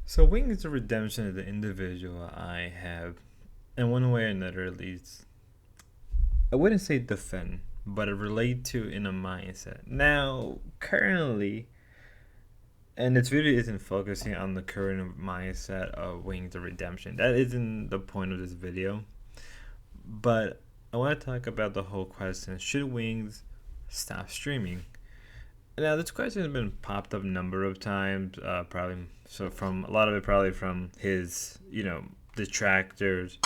So Wings of Redemption is an individual I have, in one way or another at least, I wouldn't say defend, but I relate to in a mindset. Now, currently, and this video isn't focusing on the current mindset of Wings of Redemption. That isn't the point of this video. But I want to talk about the whole question, should Wings stop streaming? Now, this question has been popped up a number of times, probably so from a lot of it probably from his, detractors,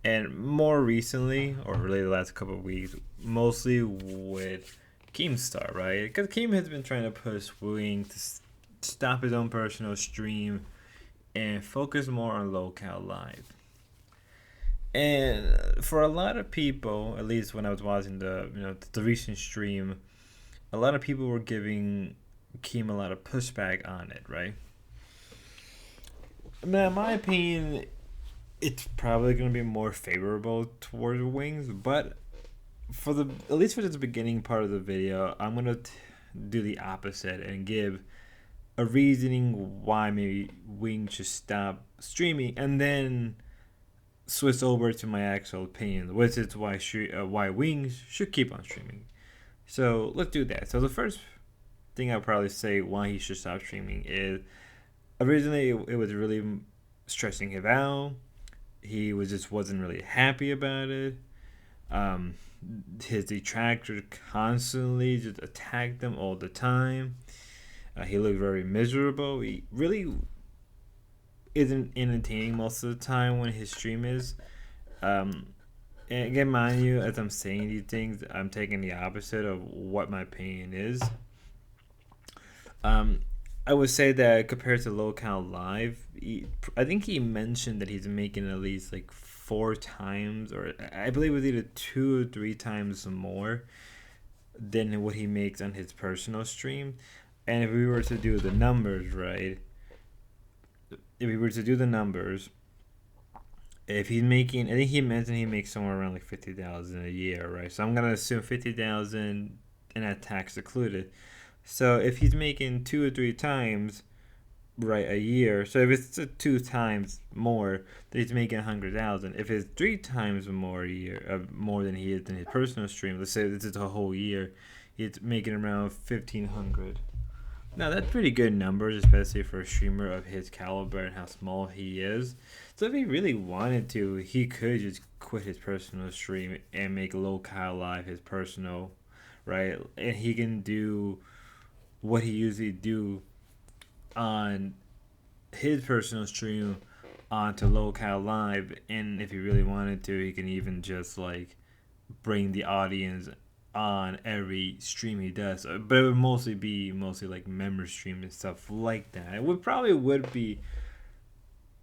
and more recently, or really the last couple of weeks, mostly with Keemstar, right? Because Keem has been trying to push Wing to stop his own personal stream and focus more on lolcow live. And for a lot of people, at least when I was watching the recent stream, a lot of people were giving Keem a lot of pushback on it, right? I mean, in my opinion, it's probably going to be more favorable towards Wings, but for the at least for this beginning part of the video, I'm going to do the opposite and give a reasoning why maybe Wings should stop streaming, and then switch over to my actual opinion, which is why Wings should keep on streaming. So let's do that. So the first thing I'll probably say why he should stop streaming is originally it was really stressing him out. He wasn't really happy about it. Um, his detractors constantly just attacked him all the time. He looked very miserable. He really isn't entertaining most of the time when his stream is. And again, mind you, as I'm saying these things, I'm taking the opposite of what my opinion is. I would say that compared to lolcow live, I think he mentioned that he's making at least like 4 times, or I believe it was either 2 or 3 times more than what he makes on his personal stream. And if we were to do the numbers, right? If we were to do the numbers, if he's making, I think he mentioned he makes somewhere around like 50,000 a year, right? So I'm gonna assume 50,000 and that tax included. So if he's making 2 or 3 times, right, a year. So if it's 2 times more, then he's making 100,000. If it's 3 times more a year, more than he is in his personal stream. Let's say this is a whole year, he's making around 1,500. Now that's pretty good numbers, especially for a streamer of his caliber and how small he is. So if he really wanted to, he could just quit his personal stream and make lolcow live his personal, right? And he can do what he usually do on his personal stream onto lolcow live. And if he really wanted to, he can even just like bring the audience on every stream he does, but it would mostly be like member stream and stuff like that. It would be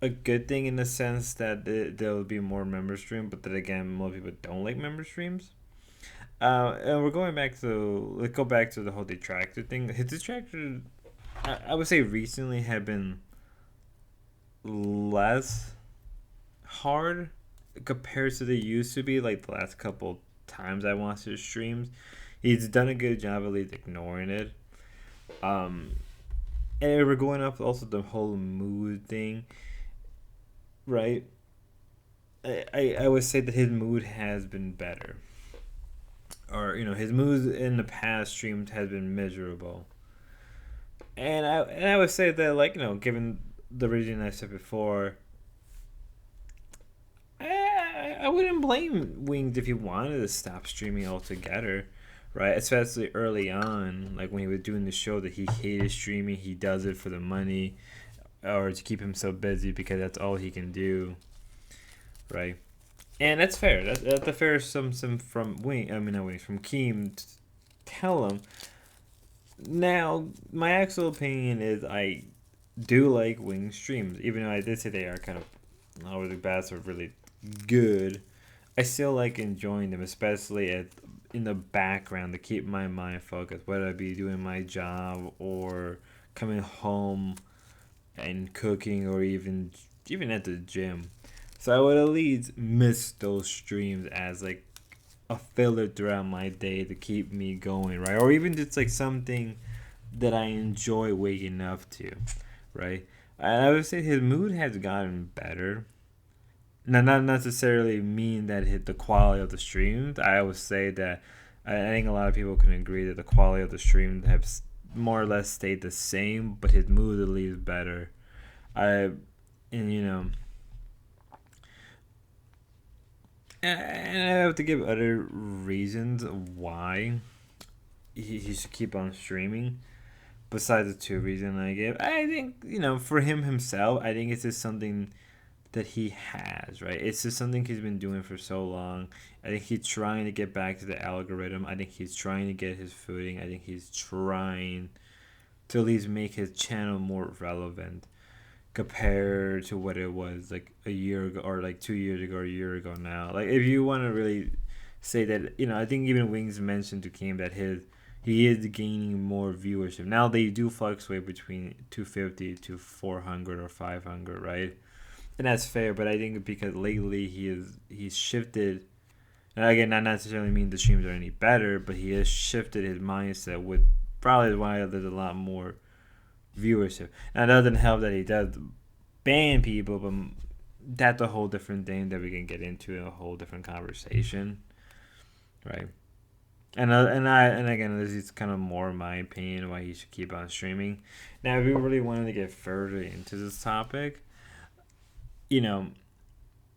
a good thing in the sense that there will be more member stream, but then again, most people don't like member streams. And we're going back to let's go back to the whole detractor thing. His detractor, I would say, recently have been less hard compared to they used to be, like the last couple times I watched his streams. He's done a good job at least ignoring it. And we're going up also the whole mood thing, right? I would say that his mood has been better, or his mood in the past streams has been miserable. And I would say that, like, given the reason I said before, I wouldn't blame Wings if he wanted to stop streaming altogether, right? Especially early on, like when he was doing the show, that he hated streaming. He does it for the money, or to keep himself busy because that's all he can do, right? And that's fair. That's a fair some from Wing. I mean, not Wing, from Keem to tell him. Now, my actual opinion is I do like Wing streams, even though I did say they are kind of not really bad or really good. I still like enjoying them, especially in the background to keep my mind focused, whether I be doing my job or coming home and cooking, or even at the gym. So I would at least miss those streams as like a filler throughout my day to keep me going, right? Or even just like something that I enjoy waking up to, right? I would say his mood has gotten better. Now, not necessarily mean that the quality of the streams. I would say that I think a lot of people can agree that the quality of the streams have more or less stayed the same, but his mood at least better. I and and I have to give other reasons why he should keep on streaming. Besides the two reasons I gave, I think for him himself, I think it's just something that he has, right? It's just something he's been doing for so long. I think he's trying to get back to the algorithm. I think he's trying to get his footing. I think he's trying to at least make his channel more relevant compared to what it was like a year ago or like 2 years ago or a year ago now. Like if you want to really say that, I think even Wings mentioned to Kim that he is gaining more viewership. Now they do fluctuate between 250 to 400 or 500, right? And that's fair, but I think because lately he's shifted. And again, not necessarily mean the streams are any better, but he has shifted his mindset with probably why there's a lot more viewership. Now it doesn't help that he does ban people, but that's a whole different thing that we can get into in a whole different conversation, right? And again, this is kind of more my opinion why he should keep on streaming. Now, if we really wanted to get further into this topic, you know,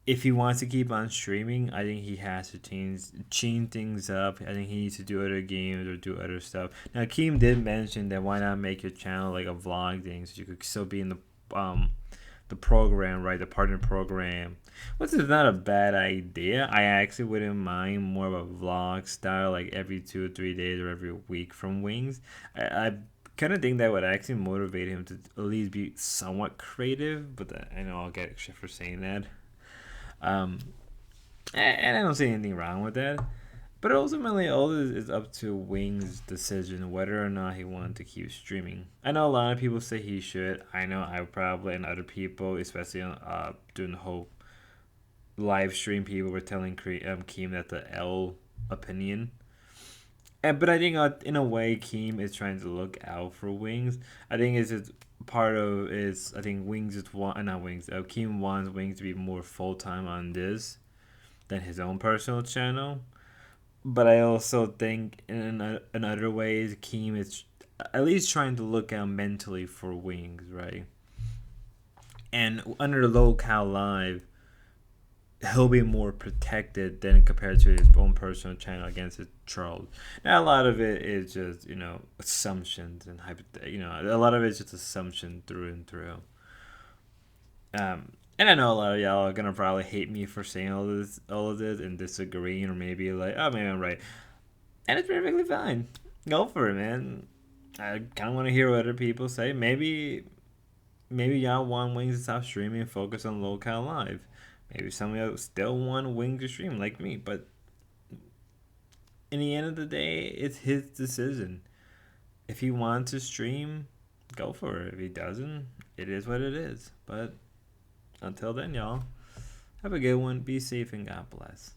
if he wants to keep on streaming, I think he has to change things up. I think he needs to do other games or do other stuff. Now, Keem did mention that why not make your channel like a vlog thing, so you could still be in the program, right? The partner program, which is not a bad idea. I actually wouldn't mind more of a vlog style, like every 2 or 3 days or every week from Wings. I kind of think that would actually motivate him to at least be somewhat creative, but I know I'll get shit for saying that. Um, and I don't see anything wrong with that. But ultimately, all this is up to Wing's decision whether or not he wanted to keep streaming. I know a lot of people say he should. I know I probably and other people, especially during the whole live stream, people were telling Keem that the L opinion. But I think in a way, Keem is trying to look out for Wings. I think it's just part of is I think Wings is not Wings. Keem wants Wings to be more full time on this than his own personal channel. But I also think in other ways, Keem is at least trying to look out mentally for Wings, right? And under lolcow live, he'll be more protected than compared to his own personal channel against his trolls. Now a lot of it is just assumptions and a lot of it's just assumption through and through. And I know a lot of y'all are gonna probably hate me for saying all of this, and disagreeing, or maybe like, oh, maybe I'm right, and it's perfectly fine. Go for it, man. I kind of want to hear what other people say. Maybe y'all want Wings to stop streaming and focus on lolcow live. Maybe some of y'all still want Wings to stream like me, but in the end of the day, it's his decision. If he wants to stream, go for it. If he doesn't, it is what it is. But until then, y'all, have a good one. Be safe and God bless.